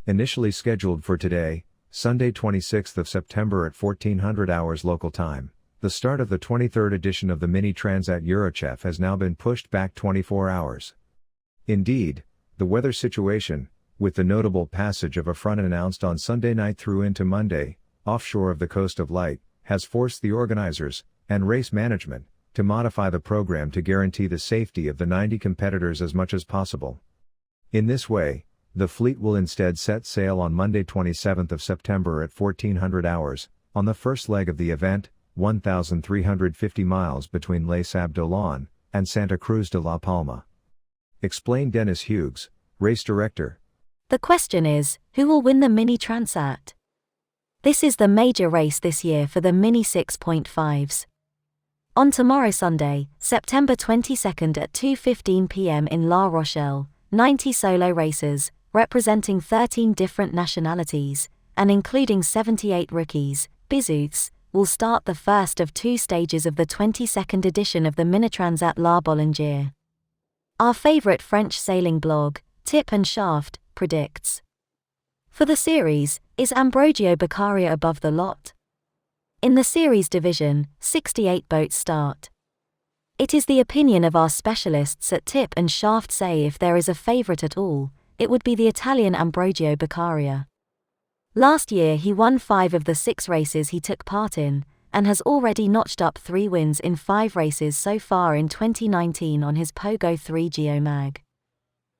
Initially scheduled for today, Sunday 26th of September at 1400 hours local time, the start of the 23rd edition of the Mini Transat Eurochef has now been pushed back 24 hours. Indeed, the weather situation, with the notable passage of a front announced on Sunday night through into Monday, offshore of the Coast of Light, has forced the organizers, and race management, to modify the program to guarantee the safety of the 90 competitors as much as possible. In this way, the fleet will instead set sail on Monday 27th of September at 1400 hours, on the first leg of the event, 1,350 miles between Les Sables d'Olonne and Santa Cruz de la Palma. Explained Dennis Hughes, race director. The question is, who will win the Mini Transat? This is the major race this year for the Mini 6.5s. On tomorrow Sunday, September 22nd at 2:15 p.m. in La Rochelle, 90 solo racers, representing 13 different nationalities, and including 78 rookies, Bizouths, will start the first of two stages of the 22nd edition of the Minitransat La Bollinger. Our favorite French sailing blog, Tip and Shaft, predicts. For the series, is Ambrogio Beccaria above the lot? In the series division, 68 boats start. It is the opinion of our specialists at Tip and Shaft say if there is a favourite at all, it would be the Italian Ambrogio Beccaria. Last year he won 5 of the 6 races he took part in, and has already notched up 3 wins in 5 races so far in 2019 on his Pogo 3 Geomag.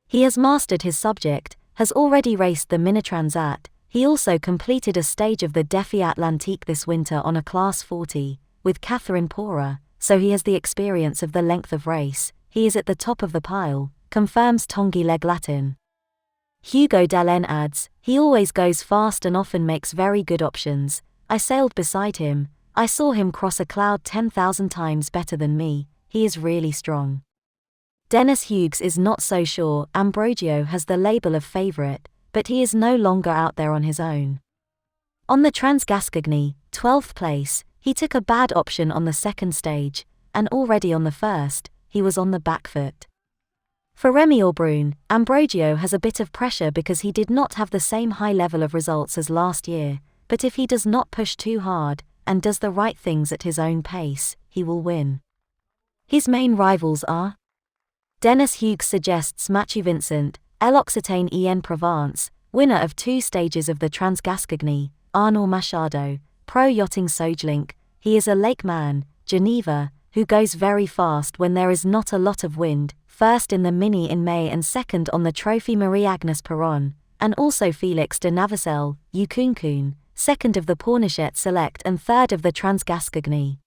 He has mastered his subject, has already raced the Minitransat. He also completed a stage of the Défi Atlantique this winter on a Class 40, with Catherine Pora, so he has the experience of the length of race. He is at the top of the pile, confirms Tanguy Leglatin. Hugo Dall'En adds, he always goes fast and often makes very good options. I sailed beside him, I saw him cross a cloud 10,000 times better than me, he is really strong. Dennis Hughes is not so sure Ambrogio has the label of favourite, but he is no longer out there on his own. On the Transgascogne, 12th place, he took a bad option on the second stage, and already on the first, he was on the back foot. For Remy Aubrun, Ambrogio has a bit of pressure because he did not have the same high level of results as last year, but if he does not push too hard, and does the right things at his own pace, he will win. His main rivals are? Dennis Hughes suggests Mathieu Vincent, L'Occitane en Provence, winner of 2 stages of the Transgascogne, Arnaud Machado, pro yachting Sojlink, he is a lake man, Geneva, who goes very fast when there is not a lot of wind, first in the Mini in May and second on the Trophy Marie-Agnes Perron, and also Felix de Navicelle, Yucuncun, second of the Pornichet Select and third of the Transgascogne.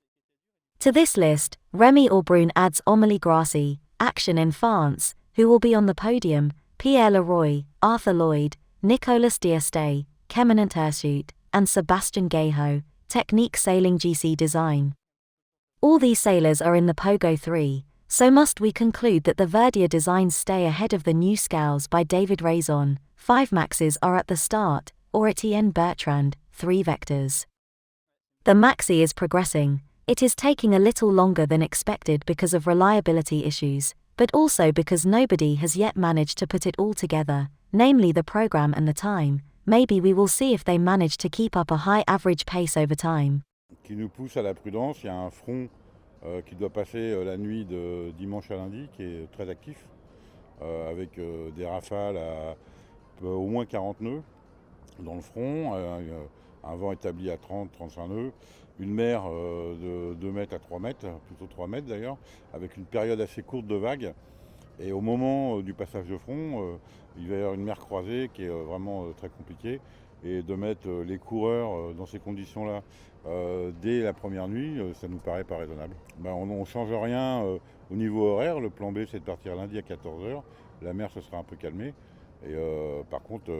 To this list, Remy Aubrun adds Amélie Grassi, Action in France, who will be on the podium, Pierre Leroy, Arthur Lloyd, Nicolas D'Este, Keminant Hirsute, and Sebastian Gayho, Technique Sailing GC Design. All these sailors are in the Pogo 3, so must we conclude that the Verdier designs stay ahead of the new scows by David Raison, 5 Maxes are at the start, or Etienne Bertrand, 3 Vectors. The Maxi is progressing, it is taking a little longer than expected because of reliability issues, but also because nobody has yet managed to put it all together, namely the program and the time. Maybe we will see if they manage to keep up a high average pace over time. Qui nous pousse à la prudence, il y a un front qui doit passer la nuit de dimanche à lundi, qui est très actif, avec des rafales à au moins 40 nœuds dans le front, un vent établi à 30-35 nœuds, une mer de 2 mètres à 3 mètres, plutôt 3 mètres d'ailleurs, avec une période assez courte de vagues. Et au moment du passage de front, il va y avoir une mer croisée qui est vraiment très compliquée. Et de mettre les coureurs dans ces conditions-là dès la première nuit, ça nous paraît pas raisonnable. On ne change rien au niveau horaire. Le plan B, c'est de partir lundi à 14h. La mer se sera un peu calmée. Et par contre,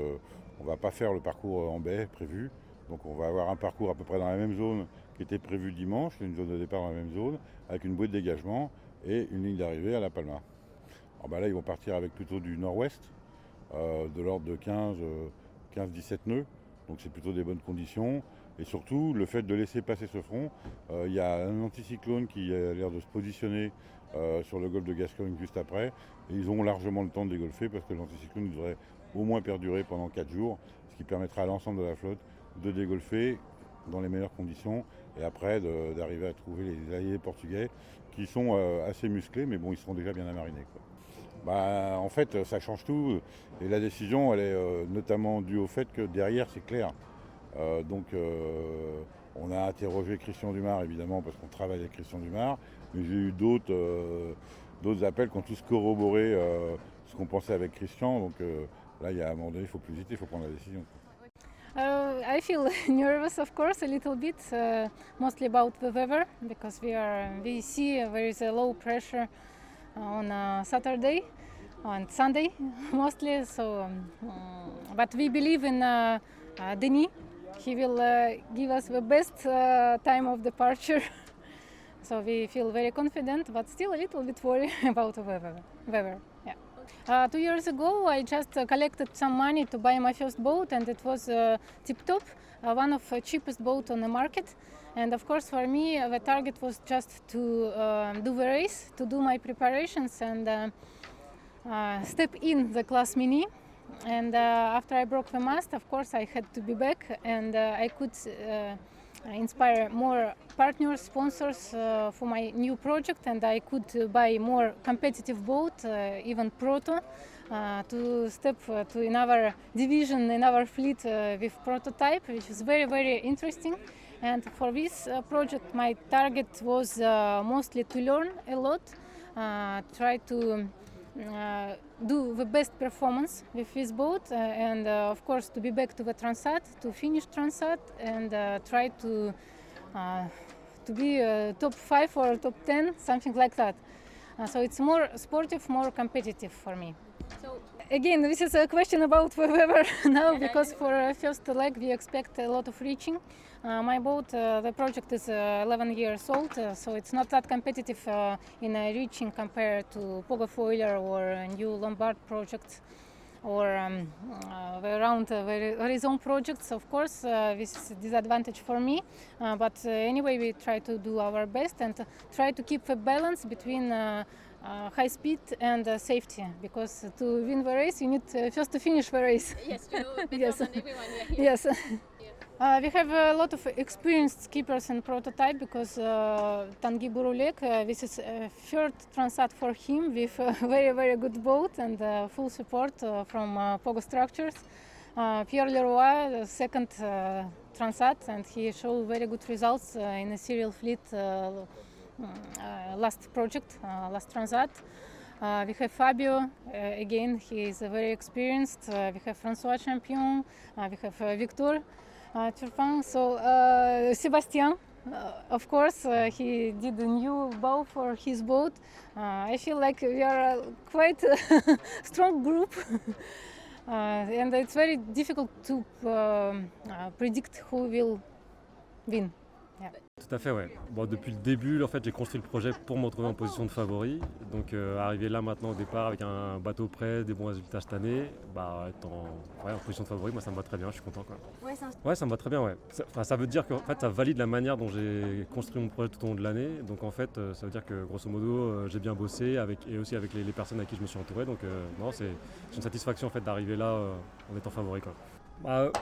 on ne va pas faire le parcours en baie prévu. Donc on va avoir un parcours à peu près dans la même zone qui était prévu dimanche, une zone de départ dans la même zone, avec une bouée de dégagement et une ligne d'arrivée à La Palma. Alors là, ils vont partir avec plutôt du nord-ouest, de l'ordre de 15-17 nœuds. Donc c'est plutôt des bonnes conditions. Et surtout, le fait de laisser passer ce front, il y a un anticyclone qui a l'air de se positionner sur le golfe de Gascogne juste après. Et ils auront largement le temps de dégolfer parce que l'anticyclone devrait au moins perdurer pendant 4 jours, ce qui permettra à l'ensemble de la flotte de dégolfer dans les meilleures conditions et après d'arriver à trouver les alliés portugais qui sont assez musclés, mais bon, ils seront déjà bien amarinés, quoi. Bah, en fait, ça change tout et la décision, elle est notamment due au fait que derrière, c'est clair. On a interrogé Christian Dumars, évidemment, parce qu'on travaille avec Christian Dumars, mais j'ai eu d'autres appels qui ont tous corroboré ce qu'on pensait avec Christian. Là, il y a un moment donné, il faut plus hésiter, il faut prendre la décision. I feel nervous, of course, a little bit, mostly about the weather, because we see there is a low pressure on Saturday and Sunday mostly. But we believe in Denis. He will give us the best time of departure. So we feel very confident, but still a little bit worried about the weather. Yeah. 2 years ago, I just collected some money to buy my first boat, and it was Tip Top, one of the cheapest boats on the market. And of course, for me, the target was just to do the race, to do my preparations, and step in the class mini. And after I broke the mast, of course, I had to be back, and I could inspire more partners, sponsors for my new project, and I could buy more competitive boat, even proto, to step to another division, another fleet with prototype, which is very, very interesting. And for this project, my target was mostly to learn a lot, try to do the best performance with this boat, and of course to be back to the Transat, to finish Transat, and try to be top 5 or top 10, something like that. So it's more sportive, more competitive for me. So again, this is a question about the weather now, because for first leg we expect a lot of reaching. My boat, the project is 11 years old, so it's not that competitive in reaching compared to Pogo Foiler or new Lombard projects or around Horizon projects. Of course, this is a disadvantage for me, but anyway, we try to do our best and try to keep a balance between high speed and safety, because to win the race you need first to finish the race. Yes, you know better Yes. than everyone. Yeah. Yes. We have a lot of experienced skippers in prototype, because Tanguy Bourulek, this is third Transat for him, with a very, very good boat and full support from Pogo Structures. Pierre Leroy, the second Transat, and he showed very good results in a serial fleet last project, last Transat. We have Fabio, again, he is very experienced. We have François Champion, we have Victor Turpin. So Sebastian, of course, he did a new bow for his boat. I feel like we are quite a strong group. And it's very difficult to predict who will win. Yeah. Tout à fait, ouais. Bon, depuis le début, en fait, j'ai construit le projet pour me retrouver en position de favori. Donc, arriver là maintenant au départ avec un bateau prêt, des bons résultats cette année, être en position de favori, moi ça me va très bien, je suis content, quoi. Ouais, ça me va très bien, ouais. Ça veut dire que fait, ça valide la manière dont j'ai construit mon projet tout au long de l'année. Donc en fait, ça veut dire que grosso modo, j'ai bien bossé et aussi avec les personnes à qui je me suis entouré. Donc non, c'est une satisfaction en fait d'arriver là en étant favori, quoi.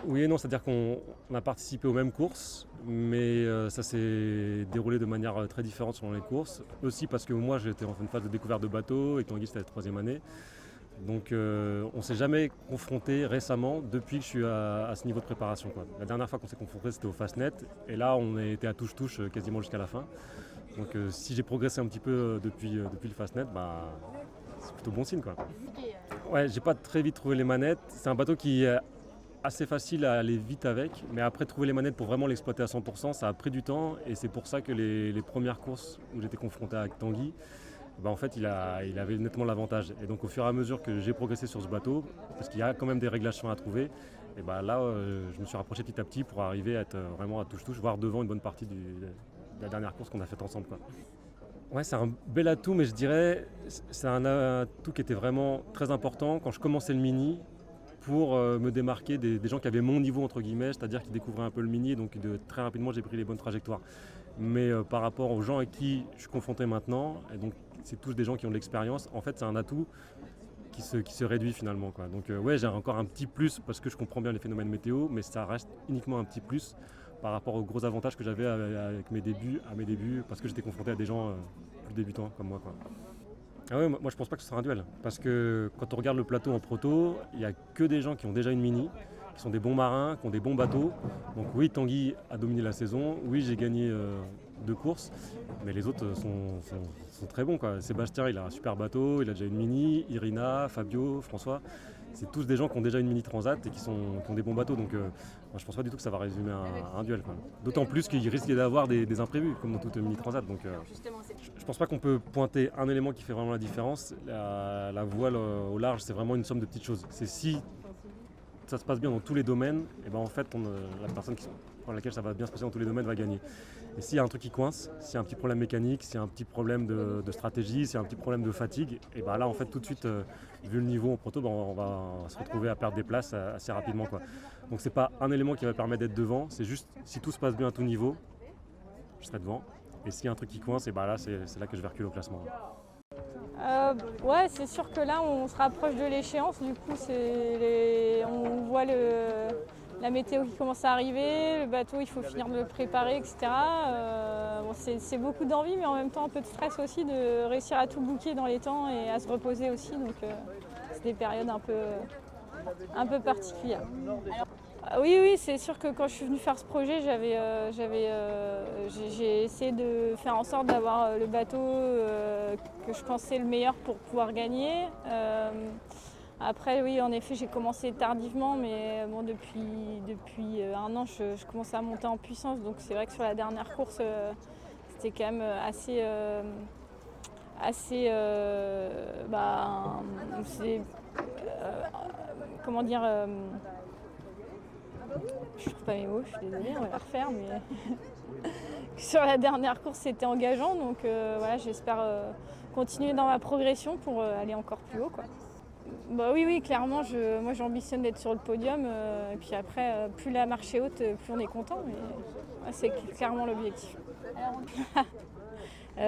Oui et non, c'est-à-dire qu'on a participé aux mêmes courses, mais ça s'est déroulé de manière très différente selon les courses. Aussi parce que moi j'étais en phase de découverte de bateau et Tanguy c'était la 3e année. Donc on ne s'est jamais confronté récemment depuis que je suis à ce niveau de préparation, quoi. La dernière fois qu'on s'est confronté c'était au Fastnet et là on a été à touche-touche quasiment jusqu'à la fin. Donc si j'ai progressé un petit peu depuis le Fastnet, c'est plutôt bon signe, quoi. Ouais, j'ai pas très vite trouvé les manettes. C'est un bateau qui est assez facile à aller vite avec, mais après trouver les manettes pour vraiment l'exploiter à 100%, ça a pris du temps et c'est pour ça que les premières courses où j'étais confronté avec Tanguy, en fait il avait nettement l'avantage. Et donc au fur et à mesure que j'ai progressé sur ce bateau, parce qu'il y a quand même des réglages fins à trouver, et là je me suis rapproché petit à petit pour arriver à être vraiment à touche-touche, voire devant une bonne partie de la dernière course qu'on a faite ensemble, quoi. Ouais, c'est un bel atout, mais je dirais c'est un atout qui était vraiment très important quand je commençais le mini, pour me démarquer des gens qui avaient mon niveau entre guillemets, c'est-à-dire qui découvraient un peu le mini, donc très rapidement j'ai pris les bonnes trajectoires. Mais par rapport aux gens avec qui je suis confronté maintenant, et donc c'est tous des gens qui ont de l'expérience, en fait c'est un atout qui se réduit finalement, quoi. Donc ouais, j'ai encore un petit plus parce que je comprends bien les phénomènes météo, mais ça reste uniquement un petit plus par rapport aux gros avantages que j'avais avec mes débuts, parce que j'étais confronté à des gens plus débutants comme moi, quoi. Ah ouais, moi je pense pas que ce sera un duel, parce que quand on regarde le plateau en proto, il n'y a que des gens qui ont déjà une mini, qui sont des bons marins, qui ont des bons bateaux. Donc oui, Tanguy a dominé la saison, oui j'ai gagné 2 courses, mais les autres sont très bons, quoi. Sébastien, il a un super bateau, il a déjà une mini, Irina, Fabio, François, c'est tous des gens qui ont déjà une mini transat et qui ont des bons bateaux. Donc moi, je pense pas du tout que ça va résumer un duel, quoi. D'autant plus qu'il risque d'avoir des imprévus, comme dans toute mini transat. Donc je pense pas qu'on peut pointer un élément qui fait vraiment la différence. La voile au large, c'est vraiment une somme de petites choses. C'est si ça se passe bien dans tous les domaines, et ben en fait la personne pour laquelle ça va bien se passer dans tous les domaines va gagner. Et s'il y a un truc qui coince, s'il y a un petit problème mécanique, s'il y a un petit problème de stratégie, s'il y a un petit problème de fatigue, et ben là en fait tout de suite, vu le niveau en proto, ben on va se retrouver à perdre des places assez rapidement, quoi. Donc c'est pas un élément qui va permettre d'être devant, c'est juste si tout se passe bien à tout niveau, je serai devant. Et s'il y a un truc qui coince, et ben là c'est là que je vais reculer au classement. Ouais, c'est sûr que là on se rapproche de l'échéance, du coup on voit la météo qui commence à arriver, le bateau il faut finir de le préparer, etc. Bon, c'est beaucoup d'envie, mais en même temps un peu de stress aussi de réussir à tout booker dans les temps et à se reposer aussi, donc c'est des périodes un peu particulières. Oui, c'est sûr que quand je suis venue faire ce projet, j'ai essayé de faire en sorte d'avoir le bateau que je pensais le meilleur pour pouvoir gagner. Après, oui, en effet, j'ai commencé tardivement, mais bon, depuis 1 an, je commence à monter en puissance. Donc c'est vrai que sur la dernière course, c'était quand même comment dire, je trouve pas mes mots, je suis désolée, on va la refaire, mais sur la dernière course c'était engageant, donc voilà, j'espère continuer dans ma progression pour aller encore plus haut, quoi. Bah oui, clairement, moi j'ambitionne d'être sur le podium, et puis après, plus la marche est haute, plus on est content, mais ouais, c'est clairement l'objectif.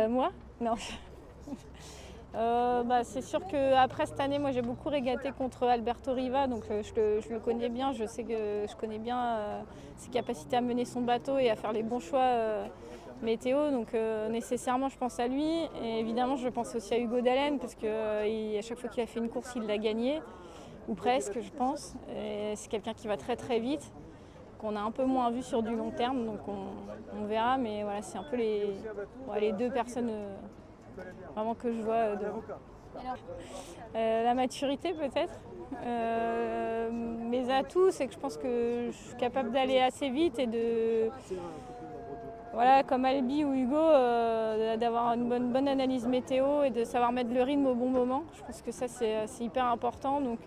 Moi ? Non. C'est sûr qu'après cette année, moi j'ai beaucoup régaté contre Alberto Riva, donc je le connais bien, je connais bien ses capacités à mener son bateau et à faire les bons choix météo, donc nécessairement je pense à lui. Et évidemment je pense aussi à Hugo Dallène, parce qu'à chaque fois qu'il a fait une course, il l'a gagnée, ou presque je pense. Et c'est quelqu'un qui va très très vite, qu'on a un peu moins vu sur du long terme, donc on verra, mais voilà, c'est un peu les 2 personnes vraiment que je vois devant. La maturité peut-être. Mes atouts, c'est que je pense que je suis capable d'aller assez vite et voilà, comme Albi ou Hugo, d'avoir une bonne analyse météo et de savoir mettre le rythme au bon moment. Je pense que ça c'est hyper important. Donc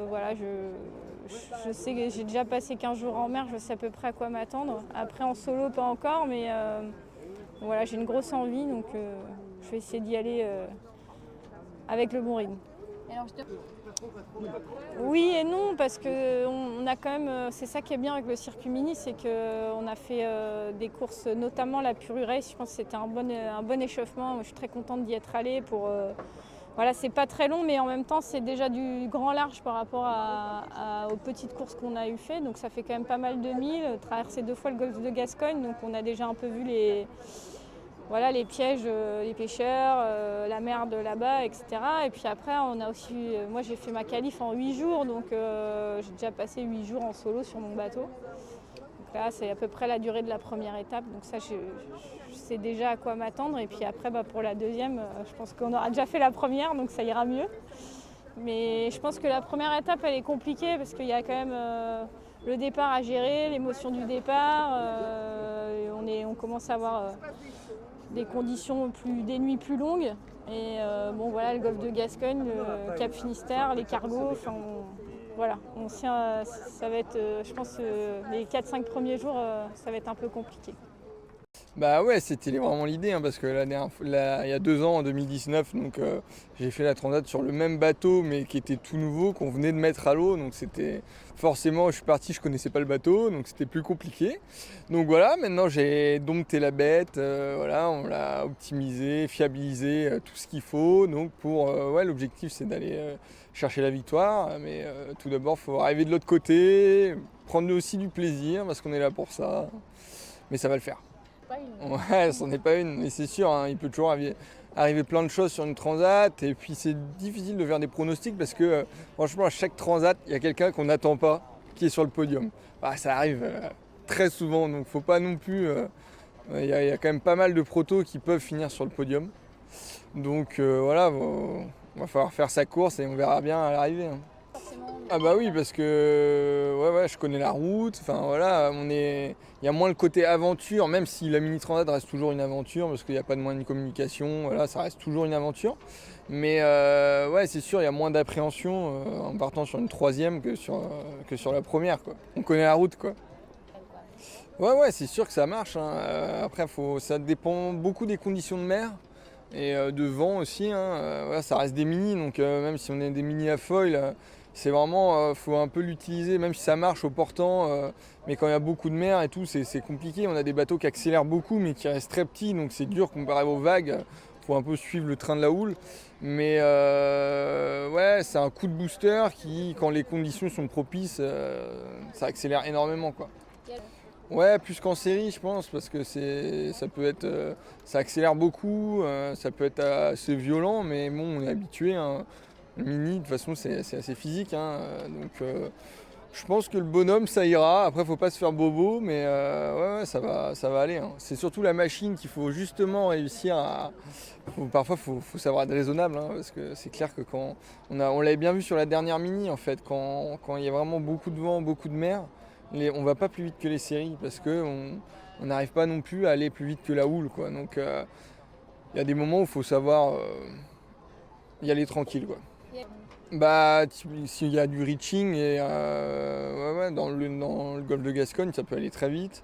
voilà, je sais que j'ai déjà passé 15 jours en mer, je sais à peu près à quoi m'attendre. Après en solo pas encore, mais voilà, j'ai une grosse envie, donc je vais essayer d'y aller avec le bon rythme. Oui et non, parce que on a quand même, c'est ça qui est bien avec le circuit mini, c'est qu'on a fait des courses, notamment la Puru Race. Je pense que c'était un bon échauffement. Moi, je suis très contente d'y être allée. Voilà, c'est pas très long, mais en même temps c'est déjà du grand large par rapport aux petites courses qu'on a eu fait. Donc ça fait quand même pas mal de milles, traverser 2 fois le golfe de Gascogne, donc on a déjà un peu vu les pièges, les pêcheurs, la mer de là-bas, etc. Et puis après, on a aussi, moi j'ai fait ma qualif en 8 jours, donc j'ai déjà passé 8 jours en solo sur mon bateau. Donc là, c'est à peu près la durée de la première étape, donc ça, je sais déjà à quoi m'attendre. Et puis après, pour la deuxième, je pense qu'on aura déjà fait la première, donc ça ira mieux. Mais je pense que la première étape, elle est compliquée, parce qu'il y a quand même le départ à gérer, l'émotion du départ. On commence à avoir des conditions des nuits plus longues. Et bon voilà, le golfe de Gascogne, le Cap Finistère, les cargos, voilà, ça va être, je pense, les 4-5 premiers jours, ça va être un peu compliqué. Bah ouais, c'était vraiment l'idée, hein, parce que il y a 2 ans, en 2019, donc j'ai fait la Transat sur le même bateau, mais qui était tout nouveau, qu'on venait de mettre à l'eau. Donc c'était forcément, je suis parti, je connaissais pas le bateau, donc c'était plus compliqué. Donc voilà, maintenant j'ai dompté la bête, voilà, on l'a optimisé, fiabilisé, tout ce qu'il faut. Donc ouais, l'objectif c'est d'aller chercher la victoire, mais tout d'abord, il faut arriver de l'autre côté, prendre aussi du plaisir, parce qu'on est là pour ça. Mais ça va le faire. Ouais, c'en est pas une, mais c'est sûr, hein, il peut toujours arriver plein de choses sur une transat, et puis c'est difficile de faire des pronostics parce que franchement, à chaque transat, il y a quelqu'un qu'on n'attend pas qui est sur le podium. Bah, ça arrive très souvent, donc faut pas non plus. Il y a quand même pas mal de protos qui peuvent finir sur le podium. Donc voilà, va falloir faire sa course et on verra bien à l'arrivée, hein. Ah bah oui, parce que ouais, je connais la route, enfin voilà, il y a moins le côté aventure, même si la mini transat reste toujours une aventure, parce qu'il n'y a pas de moyen de communication, voilà, ça reste toujours une aventure. Mais ouais, c'est sûr, il y a moins d'appréhension en partant sur une troisième que sur la première, quoi. On connaît la route, quoi. Ouais, c'est sûr que ça marche, hein. Après, ça dépend beaucoup des conditions de mer et de vent aussi, hein. Voilà, ça reste des mini, donc même si on est des mini à foil, c'est vraiment, faut un peu l'utiliser, même si ça marche au portant, mais quand il y a beaucoup de mer et tout, c'est compliqué. On a des bateaux qui accélèrent beaucoup, mais qui restent très petits, donc c'est dur comparé aux vagues. Faut un peu suivre le train de la houle. Mais ouais, c'est un coup de booster qui, quand les conditions sont propices, ça accélère énormément, quoi. Ouais, plus qu'en série, je pense, parce que ça accélère beaucoup, ça peut être assez violent, mais bon, on est habitué, hein. Le mini, de toute façon, c'est assez physique, hein, donc je pense que le bonhomme, ça ira. Après, faut pas se faire bobo, mais ouais, ça va aller, hein. C'est surtout la machine qu'il faut justement réussir à. Parfois, faut savoir être raisonnable, hein, parce que c'est clair que quand on l'avait bien vu sur la dernière mini, en fait, quand il y a vraiment beaucoup de vent, beaucoup de mer. On va pas plus vite que les séries parce qu'on n'arrive pas non plus à aller plus vite que la houle, quoi. Donc il y a des moments où il faut savoir y aller tranquille, quoi. Bah s'il y a du reaching et ouais, dans le golfe de Gascogne, ça peut aller très vite.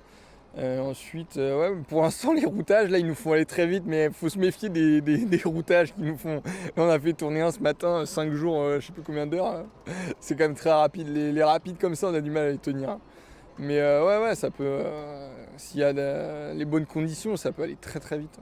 Ensuite, ouais, pour l'instant, les routages, là, ils nous font aller très vite, mais il faut se méfier des routages qui nous font. Là, on a fait tourner un ce matin, 5 jours, je sais plus combien d'heures, là. C'est quand même très rapide. Les rapides comme ça, on a du mal à les tenir. Mais ouais, ça peut. S'il y a les bonnes conditions, ça peut aller très très vite.